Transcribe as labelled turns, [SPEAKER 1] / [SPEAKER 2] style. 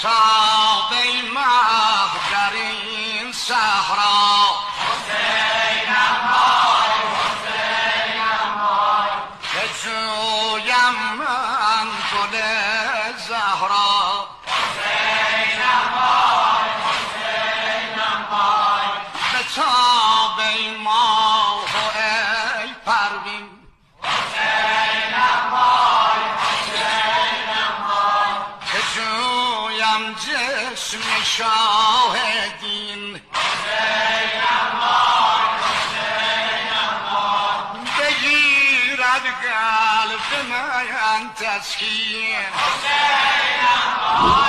[SPEAKER 1] تاب ای ماه در این صحرا
[SPEAKER 2] حسینم وای حسینم وای
[SPEAKER 1] بجویم من گل زهرا
[SPEAKER 2] حسینم وای حسینم وای
[SPEAKER 1] بتاب ای ماه و ای پروین
[SPEAKER 2] حسینم وای حسینم وای
[SPEAKER 1] بجویم جسم شاه دین
[SPEAKER 2] حسینم وای حسینم وای
[SPEAKER 1] بگیرد قلب من تسکین
[SPEAKER 2] حسینم وای